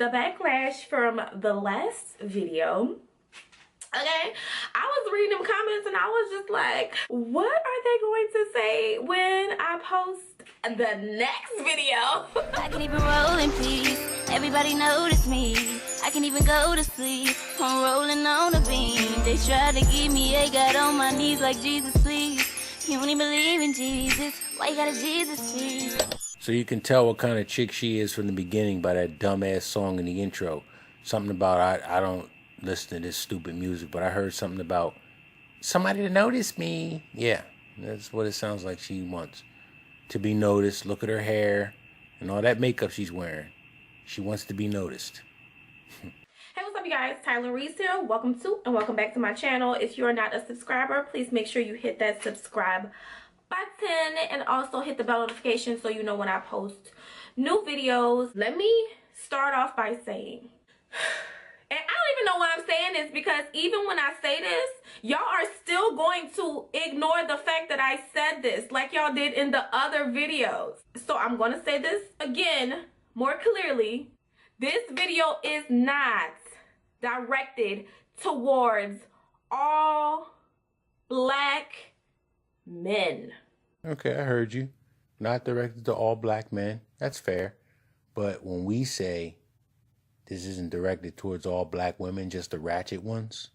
the backlash from the last video. Okay, I was reading them comments and I was just like, what are they going to say when I post the next video? I can even roll in peace. Everybody notice me. I can even go to sleep. I'm rolling on a beam. They try to give me a God on my knees like Jesus, please. You don't even believe in Jesus. Why you got a Jesus, please? So you can tell what kind of chick she is from the beginning by that dumbass song in the intro. Something about I don't listen to this stupid music, but I heard something about somebody to notice me. Yeah, that's what it sounds like she wants. To be noticed. Look at her hair and all that makeup she's wearing. She wants to be noticed. Hey, what's up, you guys? Tyler Reese here. Welcome to and welcome back to my channel. If you are not a subscriber, please make sure you hit that subscribe button and also hit the bell notification so you know when I post new videos. Let me start off by saying, and I don't even know why I'm saying this, because even when I say this, y'all are still going to ignore the fact that I said this like y'all did in the other videos. So I'm going to say this again more clearly. This video is not directed towards all black men. Okay, I heard you. Not directed to all black men. That's fair. But when we say this isn't directed towards all black women, just the ratchet ones,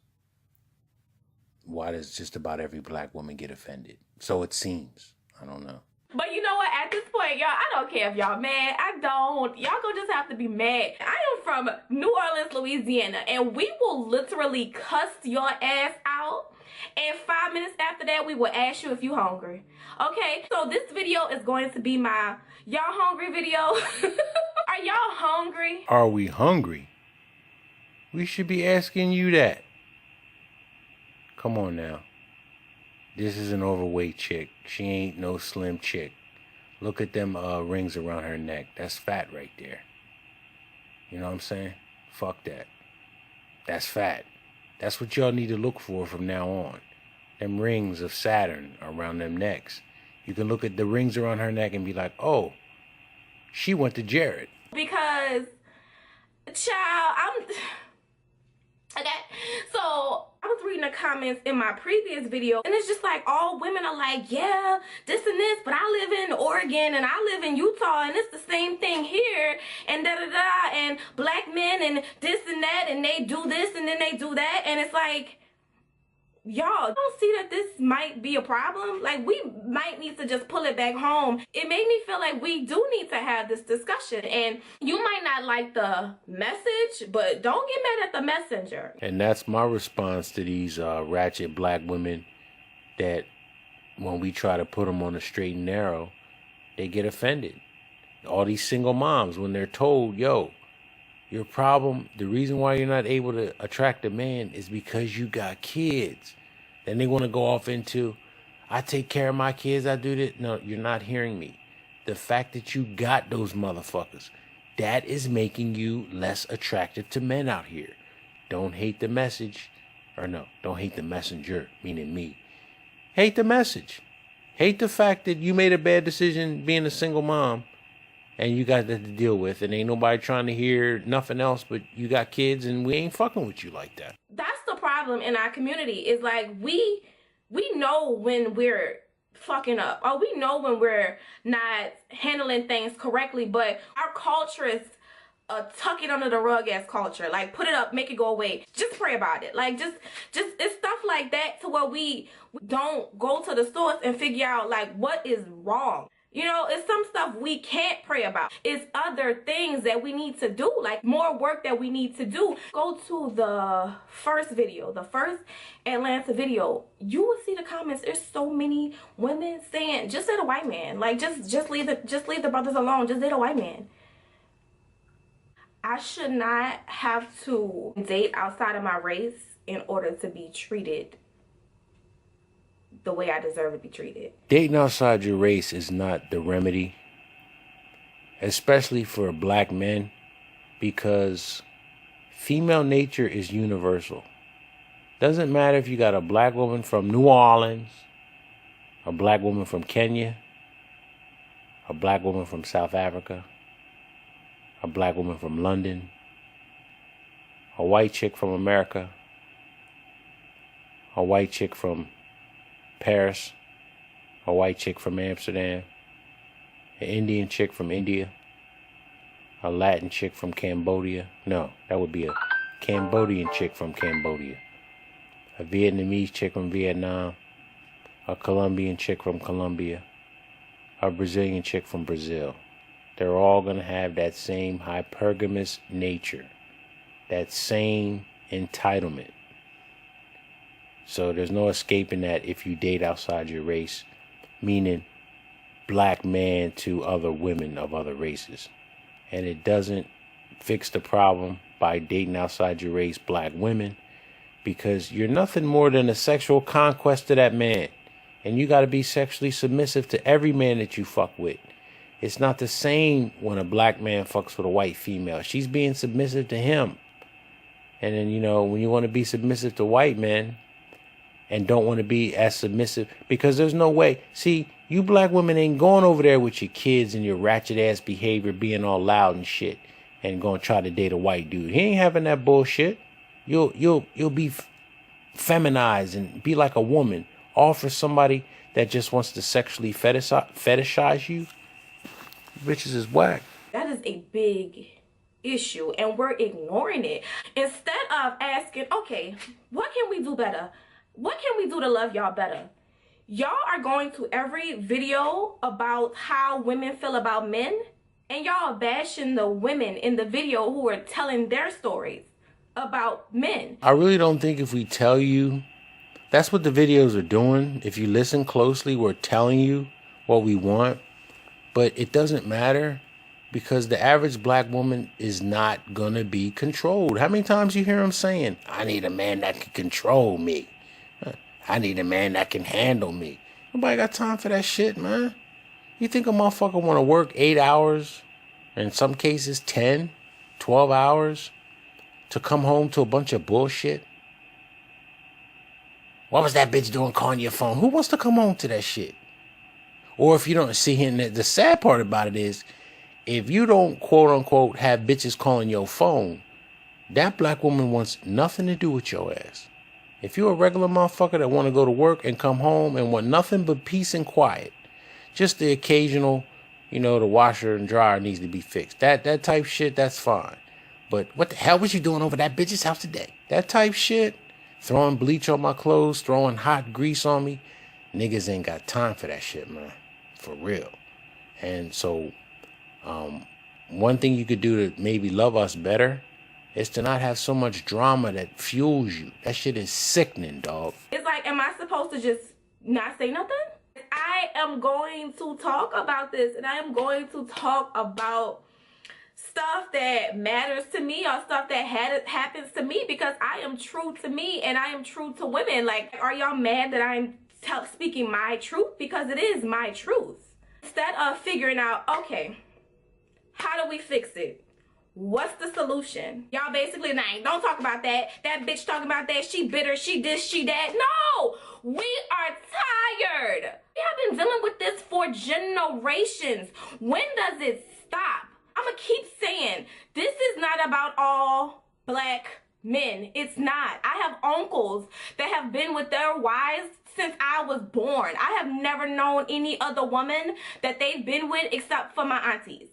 why does just about every black woman get offended? So it seems. I don't know. But you know what? At this point, y'all, I don't care if y'all mad. I don't. Y'all gonna just have to be mad. I am from New Orleans, Louisiana, and we will literally cuss your ass out. And 5 minutes after that, we will ask you if you hungry. Okay? So this video is going to be my y'all hungry video. Are y'all hungry? Are we hungry? We should be asking you that. Come on now. This is an overweight chick. She ain't no slim chick. Look at them rings around her neck. That's fat right there. You know what I'm saying? Fuck that. That's fat. That's what y'all need to look for from now on. Them rings of Saturn around them necks. You can look at the rings around her neck and be like, oh, she went to Jared. Because, child, okay, so I was reading the comments in my previous video, and it's just like all women are like, yeah, this and this, but I live in Oregon and I live in Utah and it's the same thing here, and da-da-da, and black men and this and that, and they do this and then they do that, and it's like, y'all don't see that this might be a problem? Like, we might need to just pull it back home. It made me feel like we do need to have this discussion. And you might not like the message, but don't get mad at the messenger. And that's my response to these ratchet black women that when we try to put them on the straight and narrow, they get offended. All these single moms, when they're told, yo, your problem, the reason why you're not able to attract a man is because you got kids. Then they want to go off into, I take care of my kids, I do this. No, you're not hearing me. The fact that you got those motherfuckers, that is making you less attractive to men out here. Don't hate the message. Or no, don't hate the messenger, meaning me. Hate the message. Hate the fact that you made a bad decision being a single mom and you got that to deal with, and ain't nobody trying to hear nothing else, but you got kids and we ain't fucking with you like that. That's the problem in our community, is like we know when we're fucking up, or we know when we're not handling things correctly, but our culture is tuck it under the rug ass culture. Like, put it up, make it go away. Just pray about it. Like, just it's stuff like that to where we don't go to the source and figure out like what is wrong. You know, it's some stuff we can't pray about. It's other things that we need to do, like more work that we need to do. Go to the first video, the first Atlanta video. You will see the comments. There's so many women saying, just date a white man. Like, just leave the brothers alone. Just date a white man. I should not have to date outside of my race in order to be treated the way I deserve to be treated. Dating outside your race is not the remedy, especially for black men, because female nature is universal. Doesn't matter if you got a black woman from New Orleans, a black woman from Kenya, a black woman from South Africa, a black woman from London, a white chick from America, a white chick from Paris, a white chick from Amsterdam, an Indian chick from India, a Latin chick from Cambodia. No, that would be a Cambodian chick from Cambodia, a Vietnamese chick from Vietnam, a Colombian chick from Colombia, a Brazilian chick from Brazil. They're all going to have that same hypergamous nature, that same entitlement. So there's no escaping that if you date outside your race, meaning black man to other women of other races. And it doesn't fix the problem by dating outside your race black women, because you're nothing more than a sexual conquest to that man. And you got to be sexually submissive to every man that you fuck with. It's not the same when a black man fucks with a white female. She's being submissive to him. And then, you know, when you want to be submissive to white men and don't want to be as submissive, because there's no way. See, you black women ain't going over there with your kids and your ratchet ass behavior being all loud and shit and going to try to date a white dude. He ain't having that bullshit. You'll be feminized and be like a woman. All for somebody that just wants to sexually fetishize you. Bitches is whack. That is a big issue, and we're ignoring it. Instead of asking, okay, what can we do better? What can we do to love y'all better? Y'all are going to every video about how women feel about men, and y'all are bashing the women in the video who are telling their stories about men. I really don't think if we tell you, that's what the videos are doing. If you listen closely, we're telling you what we want. But it doesn't matter, because the average black woman is not going to be controlled. How many times you hear them saying, I need a man that can control me. I need a man that can handle me. Nobody got time for that shit, man. You think a motherfucker want to work 8 hours, in some cases 10, 12 hours, to come home to a bunch of bullshit? What was that bitch doing calling your phone? Who wants to come home to that shit? Or if you don't see him, the sad part about it is, if you don't, quote unquote, have bitches calling your phone, that black woman wants nothing to do with your ass. If you're a regular motherfucker that want to go to work and come home and want nothing but peace and quiet, just the occasional, you know, the washer and dryer needs to be fixed. That type shit, that's fine. But what the hell was you doing over that bitch's house today? That type shit, throwing bleach on my clothes, throwing hot grease on me, niggas ain't got time for that shit, man. For real. And so, one thing you could do to maybe love us better is to not have so much drama that fuels you. That shit is sickening, dog. It's like, am I supposed to just not say nothing? I am going to talk about this, and I am going to talk about stuff that matters to me, or stuff that happens to me, because I am true to me and I am true to women. Like, are y'all mad that I'm speaking my truth? Because it is my truth. Instead of figuring out, okay, how do we fix it? What's the solution? Y'all basically, nah, don't talk about that. That bitch talking about that. She bitter. She this, she that. No! We are tired. We have been dealing with this for generations. When does it stop? I'm gonna keep saying, this is not about all black men. It's not. I have uncles that have been with their wives since I was born. I have never known any other woman that they've been with except for my aunties.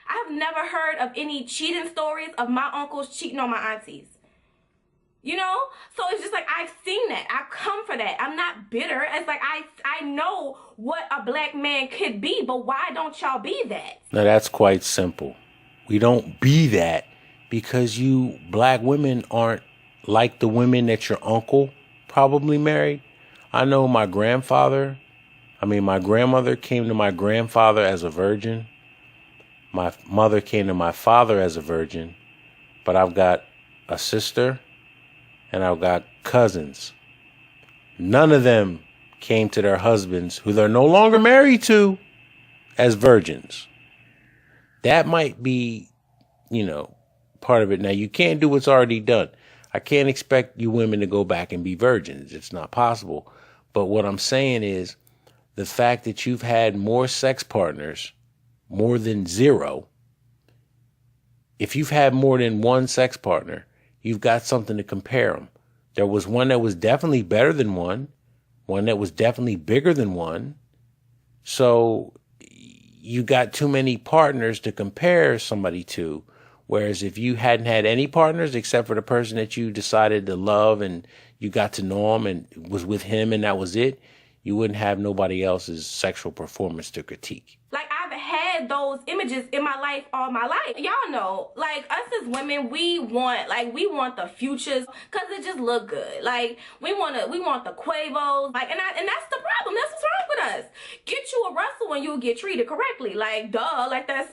I have never heard of any cheating stories of my uncles cheating on my aunties. You know? So it's just like, I've seen that. I've come for that. I'm not bitter. It's like, I know what a black man could be, but why don't y'all be that? Now, that's quite simple. We don't be that because you black women aren't like the women that your uncle probably married. I know my grandmother came to my grandfather as a virgin. My mother came to my father as a virgin. But I've got a sister and I've got cousins. None of them came to their husbands, who they're no longer married to, as virgins. That might be, part of it. Now, you can't do what's already done. I can't expect you women to go back and be virgins. It's not possible. But what I'm saying is the fact that you've had more sex partners, more than zero. If you've had more than one sex partner, You've got something to compare them. There was one that was definitely better than one that was definitely bigger than one. So you got too many partners to compare somebody to. Whereas if you hadn't had any partners except for the person that you decided to love and you got to know him and was with him and that was it, you wouldn't have nobody else's sexual performance to critique. Like, I've had those images in my life all my life. Y'all know, like, us as women, we want the futures because it just look good. Like, we want the Quavos. Like, and that's the problem. That's what's wrong with us. Get you a Russell and you'll get treated correctly. Like, duh. Like, that's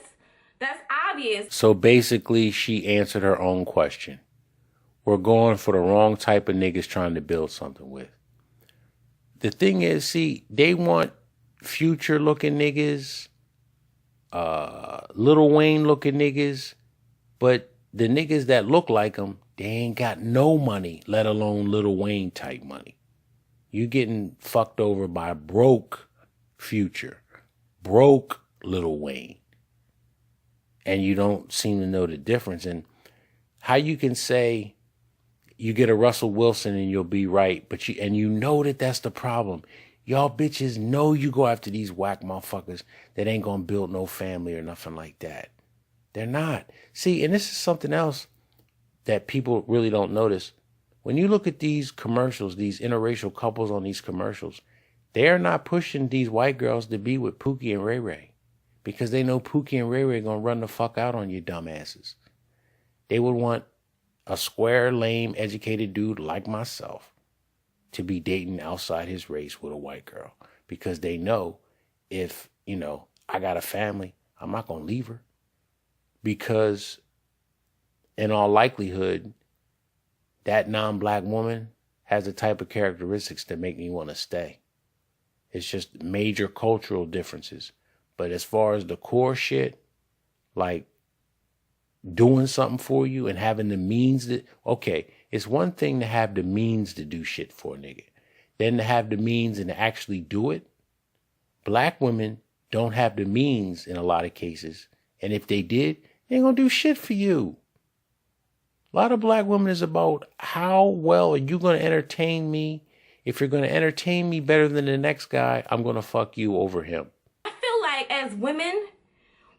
obvious. So basically, she answered her own question. We're going for the wrong type of niggas trying to build something with. The thing is, see, they want Future looking niggas, Lil Wayne looking niggas, but the niggas that look like them, they ain't got no money, let alone Lil Wayne type money. You getting fucked over by broke Future, broke Lil Wayne, and you don't seem to know the difference. And how you can say you get a Russell Wilson and you'll be right, but you know that's the problem. Y'all bitches know you go after these whack motherfuckers that ain't gonna build no family or nothing like that. They're not. See, and this is something else that people really don't notice. When you look at these commercials, these interracial couples on these commercials, they're not pushing these white girls to be with Pookie and Ray Ray because they know Pookie and Ray Ray gonna run the fuck out on you dumbasses. They would want a square, lame, educated dude like myself to be dating outside his race with a white girl because they know if, I got a family, I'm not going to leave her because in all likelihood, that non-black woman has the type of characteristics that make me want to stay. It's just major cultural differences. But as far as the core shit, like doing something for you and having the means to, okay, it's one thing to have the means to do shit for a nigga. Then to have the means and to actually do it. Black women don't have the means in a lot of cases. And if they did, they ain't gonna do shit for you. A lot of black women is about how well are you gonna entertain me? If you're gonna entertain me better than the next guy, I'm gonna fuck you over him. I feel like as women,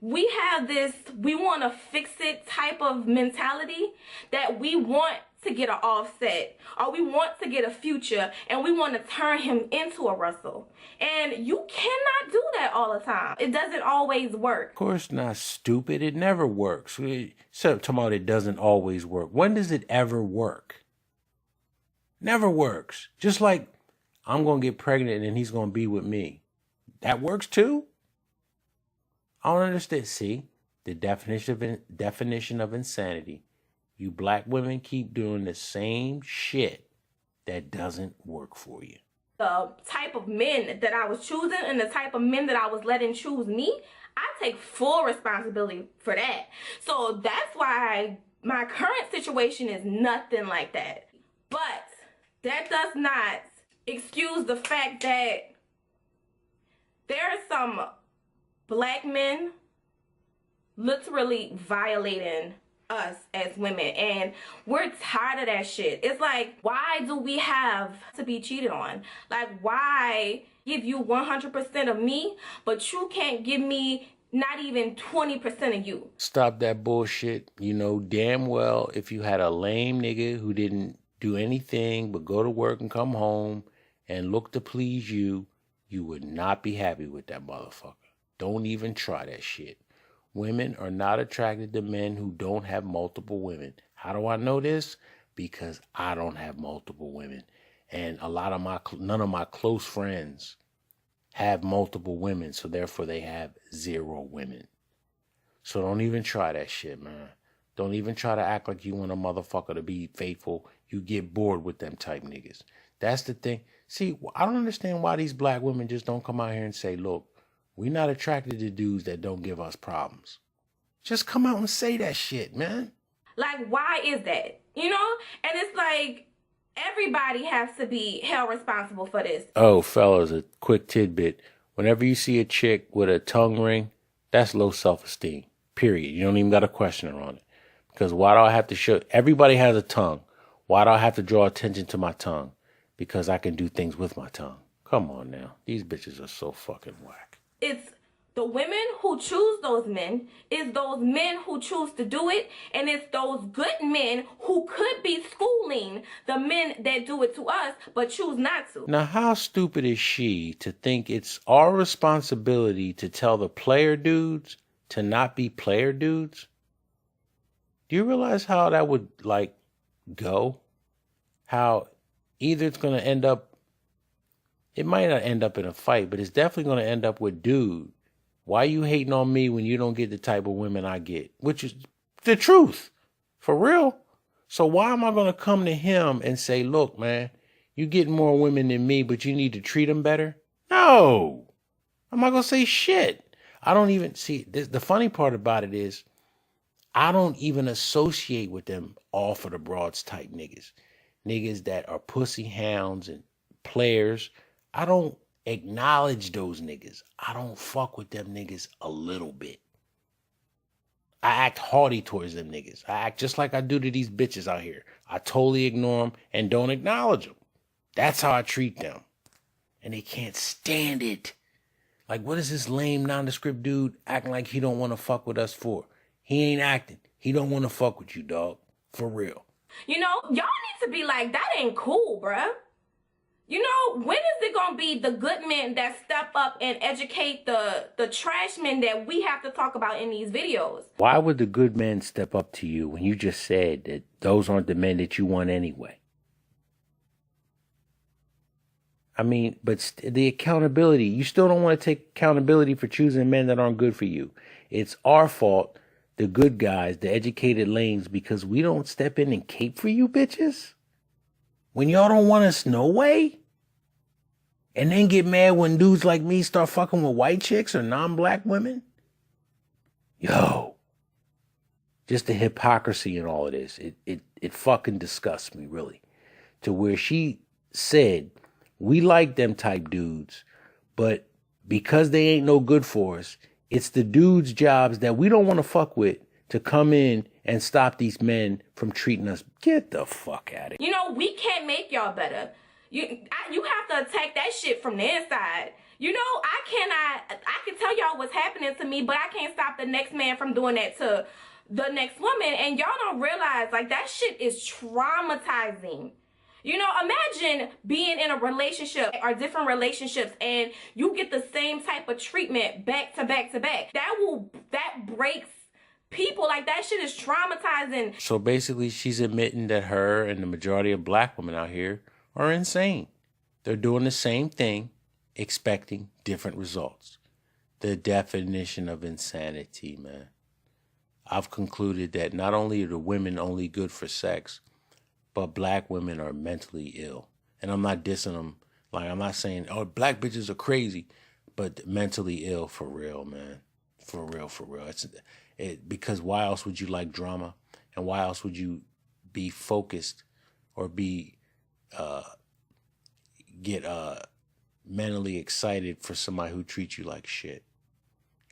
we have this, we want to fix it type of mentality that we want to get an Offset or we want to get a Future and we want to turn him into a Russell. And you cannot do that all the time. It doesn't always work. Of course not, stupid. It never works. So talking about it doesn't always work. When does it ever work? Never works. Just like I'm going to get pregnant and he's going to be with me. That works too? I don't understand. See, the definition of insanity. You black women keep doing the same shit that doesn't work for you. The type of men that I was choosing and the type of men that I was letting choose me, I take full responsibility for that. So that's why my current situation is nothing like that. But that does not excuse the fact that there are some black men literally violating us as women, and we're tired of that shit. It's like, why do we have to be cheated on? Like, why give you 100% of me, but you can't give me not even 20% of you? Stop that bullshit. You know damn well if you had a lame nigga who didn't do anything but go to work and come home and look to please you, you would not be happy with that motherfucker. Don't even try that shit. Women are not attracted to men who don't have multiple women. How do I know this? Because I don't have multiple women. And none of my close friends have multiple women. So therefore they have 0 women. So don't even try that shit, man. Don't even try to act like you want a motherfucker to be faithful. You get bored with them type niggas. That's the thing. See, I don't understand why these black women just don't come out here and say, look, we're not attracted to dudes that don't give us problems. Just come out and say that shit, man. Like, why is that? You know? And it's like, everybody has to be held responsible for this. Oh, fellas, a quick tidbit. Whenever you see a chick with a tongue ring, that's low self-esteem. Period. You don't even got to question her on it. Because why do I have to show? Everybody has a tongue. Why do I have to draw attention to my tongue? Because I can do things with my tongue. Come on now. These bitches are so fucking whack. It's the women who choose those men, it's those men who choose to do it, and it's those good men who could be schooling the men that do it to us but choose not to. Now, how stupid is she to think it's our responsibility to tell the player dudes to not be player dudes? Do you realize how that would, like, go? How either it's going to end up, it might not end up in a fight, but it's definitely going to end up with, dude, why you hating on me when you don't get the type of women I get? Which is the truth. For real. So why am I going to come to him and say, look, man, you getting more women than me, but you need to treat them better? No. I'm not going to say shit. I don't even, see, the funny part about it is, I don't even associate with them all for the broads type niggas. Niggas that are pussy hounds and players. I don't acknowledge those niggas. I don't fuck with them niggas a little bit. I act haughty towards them niggas. I act just like I do to these bitches out here. I totally ignore them and don't acknowledge them. That's how I treat them. And they can't stand it. Like, what is this lame nondescript dude acting like he don't want to fuck with us for? He ain't acting. He don't want to fuck with you, dog. For real. You know, y'all need to be like, that ain't cool, bruh. You know, when is it going to be the good men that step up and educate the trash men that we have to talk about in these videos? Why would the good men step up to you when you just said that those aren't the men that you want anyway? I mean, but the accountability, you still don't want to take accountability for choosing men that aren't good for you. It's our fault, the good guys, the educated lanes, because we don't step in and cape for you bitches? When y'all don't want us no way? And then get mad when dudes like me start fucking with white chicks or non-black women? Yo. Just the hypocrisy in all of this. It fucking disgusts me, really. To where she said, we like them type dudes, but because they ain't no good for us, it's the dudes' jobs that we don't want to fuck with to come in and stop these men from treating us. Get the fuck out of here. You know, we can't make y'all better. You have to attack that shit from the inside. You know, I can tell y'all what's happening to me, but I can't stop the next man from doing that to the next woman. And y'all don't realize, like, that shit is traumatizing. You know, imagine being in a relationship or different relationships and you get the same type of treatment back to back to back. That breaks people. Like, that shit is traumatizing. So basically, she's admitting that her and the majority of black women out here are insane. They're doing the same thing, expecting different results. The definition of insanity, man. I've concluded that not only are the women only good for sex, but black women are mentally ill. And I'm not dissing them. Like, I'm not saying, oh, black bitches are crazy, but mentally ill for real, man. For real, for real. Because why else would you like drama? And why else would you be focused or get mentally excited for somebody who treats you like shit?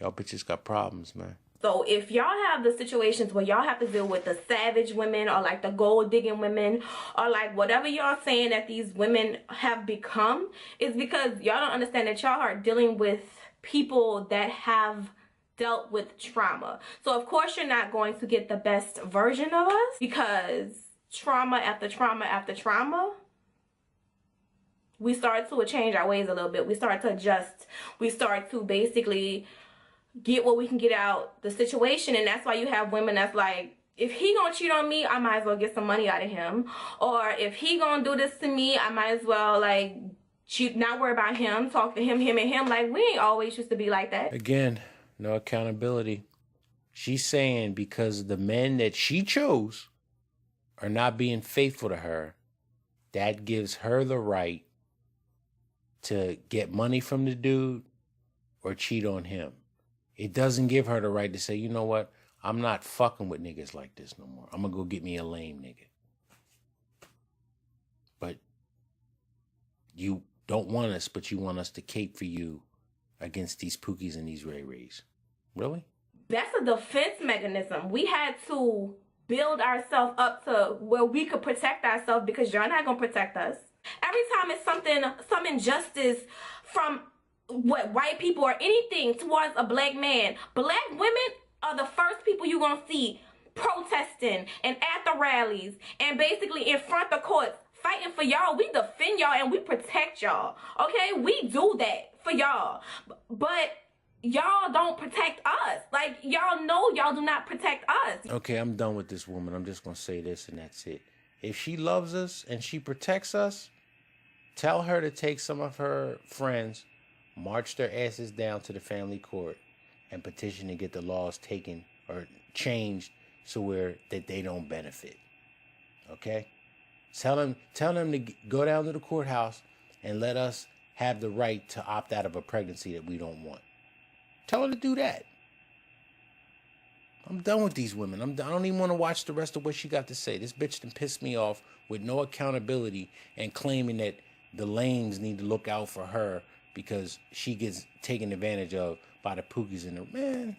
Y'all bitches got problems, man. So if y'all have the situations where y'all have to deal with the savage women or like the gold digging women or like whatever y'all saying that these women have become, is because y'all don't understand that y'all are dealing with people that have dealt with trauma. So of course you're not going to get the best version of us, because trauma after trauma after trauma, we start to change our ways a little bit. We start to adjust. We start to basically get what we can get out the situation. And that's why you have women that's like, if he gonna cheat on me, I might as well get some money out of him. Or if he gonna do this to me, I might as well like cheat, not worry about him, talk to him and him. Like, we ain't always used to be like that. Again, no accountability. She's saying because the men that she chose are not being faithful to her, that gives her the right to get money from the dude or cheat on him. It doesn't give her the right to say, you know what, I'm not fucking with niggas like this no more. I'm going to go get me a lame nigga. But you don't want us, but you want us to cape for you against these Pookies and these Ray Rays. Really? That's a defense mechanism. We had to build ourselves up to where we could protect ourselves, because y'all not gonna protect us. Every time it's some injustice from white people or anything towards a black man, black women are the first people you gonna see protesting and at the rallies and basically in front of courts fighting for y'all. We defend y'all and we protect y'all. Okay, we do that for y'all, but y'all don't protect us. Like, y'all know y'all do not protect us. Okay, I'm done with this woman. I'm just gonna say this and that's it. If she loves us and she protects us, tell her to take some of her friends, march their asses down to the family court, and petition to get the laws taken or changed so where that they don't benefit. Okay? Tell them to go down to the courthouse and let us have the right to opt out of a pregnancy that we don't want. Tell her to do that. I'm done with these women. I don't even want to watch the rest of what she got to say. This bitch done pissed me off with no accountability and claiming that the lanes need to look out for her because she gets taken advantage of by the Pookies in the... Man...